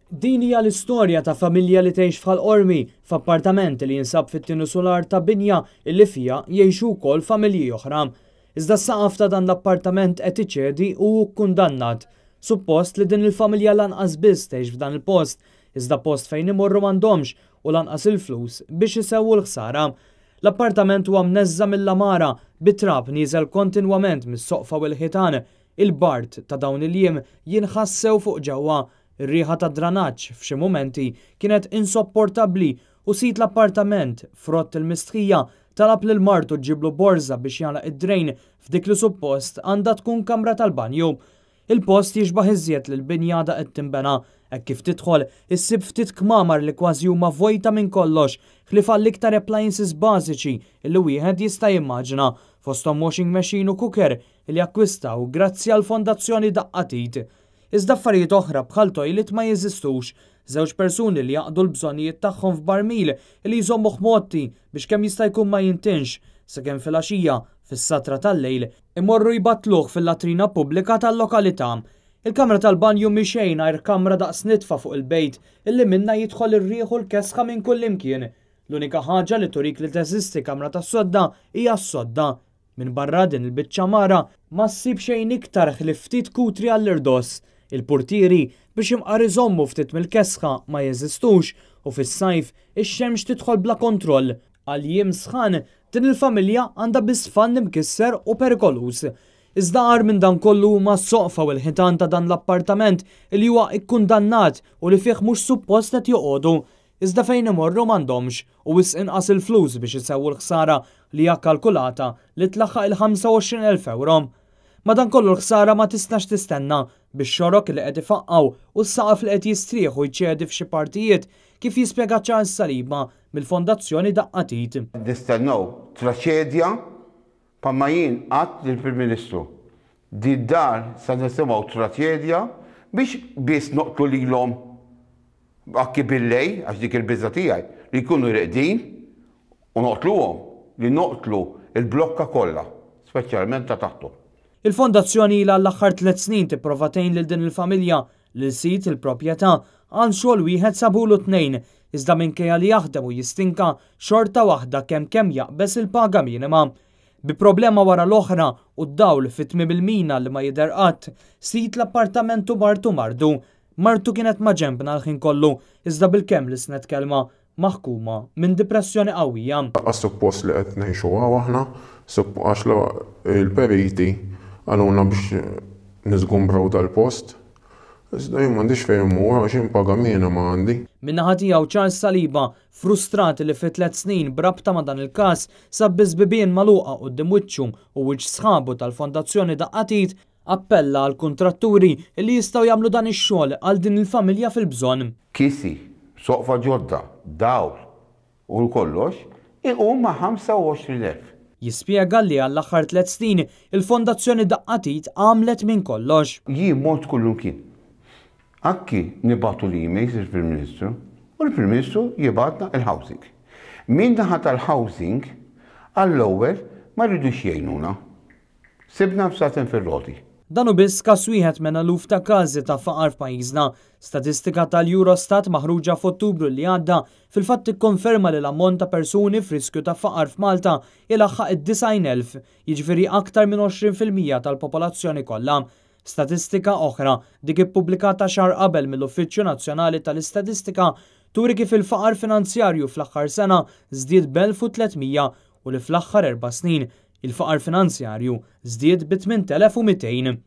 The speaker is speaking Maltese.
Din hija l-istorja ta' familja li tgħix f'Ħalqormi f'appartament li jinsab fit-tieni solar ta' binja illi fija jgħixu wkoll familji oħra. Iżda s-saqaf ta' dan l-appartament qed iċedi u kkundannat. Suppost li din il-familja lanqas biss tgħix f'dan il-post, iżda post fejn imorru m'għandhomx u lanqas il-flus biex isewwu l-ħsara. L-appartament huwa mneżża mill-amara bit-trab nieżel kontinwament mis-soqfa u l-ħitan. Il-bart ta' dawn il-jiem jinħassew fuq ġewwa. Ir-riħa ta' dranaġġ f'xi momenti kienet insopportabbli u sit l-appartament frott il-mistħija talab lil martu ġiblu borża biex jagħlaq id-drejn f'dik li suppost għandha tkun kamra tal-banju. Il-post jixbaħ iżjed lil binjada qed tinbena, hekk kif tidħol issib ftit kmamar li kważi huma vojta minn kollox, ħlief għall-iktar appliances bażiċi illi wieħed jista' jimmaġina fosthom washing machine u cooker li akkwistaw grazzi għall fondazzjoni Daqqatit. Iżda affarijiet oħra bħal toilet ma jeżistux, żewġ persuni li jaqdu l-bżonnijiet tagħhom f'barmil li jżommu ħmotti biex kemm jista' jkun ma jintinx, sakemm fil-għaxija fis-satra tal-lejl imorru jbattluh fil-latrina pubblika tal-lokalità. Il-kamra tal-banju mixejn għajr kamra daqs nitfa fuq il-bejt illi minna jidħol ir-riħ u l-kesħa minn kull imkien. L-unika ħaġa li turik li teżisti kamra tas-sodda hija s-sodda. Minn barra din il-biċċa mara ma ssib xejn iktar ħlief ftit kutri għall-irdos. Il-portieri biex imqar iżommu ftit mill-kesħa ma jeżistux u fis-sajf ix-xemx tidħol bla kontroll. Għal jiem sħan din il-familja għandha biss fann imkisser u perikolus. Iżda qar minn dan kollu huma s-soqfa u l-ħitan ta' dan l-appartament li huwa ikkundannat u li fih mhux suppost qed joqogħdu. Iżda fejn imorru m'għandhomx u wisq inqas il-flus biex isewwu l-ħsara li hija kkalkulata li tlaħħaq il-25,000 euro. Madankollu l-ħsara ma tistax tistenna biex xorok li qed ifaqqaw u s-saqaf li qed jistrieħ u jċedi f'xi partijiet kif jispjega Charles Saliba mill-Fondazzjoni Daqqatit. Nistennew traċedja pamma jien qatt lill-Prim Ministru. Di dar se nisimgħu traċedja biex biss noqtlu lilhom akki billej għax dik il-biża tiegħi li jkunu reqdin u noqtluhom li noqtlu il-blokka kollha, speċjalment ta' taħtu. Il-Fondazzjoni ilha l-aħħar 3 snin tipprova tgħin lil din il-familja li sit il-proprjetà għal xogħol wieħed sabulu 2, iżda minkejja li jaħdem u jistinka xorta waħda kemm jaqbes il-paga minima. Bi problema wara l-oħra u d-dawl fit-tmiem il-mina li ma jidher qatt, sit l-appartamentu mardu. Martu kienet ma' ġembna l-ħin kollu, iżda bil-kemm li snet kelma maħkuma minn depressjoni qawwija. Suppost li qed ngħixuha aħna, għax il-periti għaluna biex nizgumbraw dal-post. Iżda jien m'għandix fejn immur għax impaga minima ma għandi. Min-naħa tiegħu Charles Saliba, frustrati li fi 3 snin brabta ma' dan il-każ sab biss bibien magħluqa quddiem wiċċu u wiċċ sħabu tal-Fondazzjoni Daqqatit, appella għal kuntratturi li jistgħu jagħmlu dan ix-xogħol għal din il-familja fil-bżonn. Kisi, soqfa ġodda, dawl u l-kollox, iqum ma' 25,000. Jispjega li għall-aħħar 3 snin il-Fondazzjoni Daqqatit għamlet minn kollox. Jien mort kullu kien. Akki nibatu l-emails il-Prim Ministru u l-Prim Ministru jibatna il-housing. Min naħa tal-housing għall-ewwel ma rridux jgħinuna. Sibna f'saten fir-roti. Dan hu biss każ wieħed minn eluf ta' każi ta' faqar f'pajjiżna. Statistika tal-Eurostat maħruġa f'Ottubru li għadda fil-fatt tikkonferma li l-ammont ta' persuni f'riskju ta' faqar f'Malta ilaħħaq id-90,000, jiġifieri aktar minn 20% tal-popolazzjoni kollha. Statistika oħra dik ippubblikata xahar qabel mill-Uffiċċju Nazzjonali tal-Istatistika turi kif il-faqar finanzjarju fl-aħħar sena żdied b'1300 u li fl-aħħar 4 snin il-faqar finanzjarju żdied b'8200.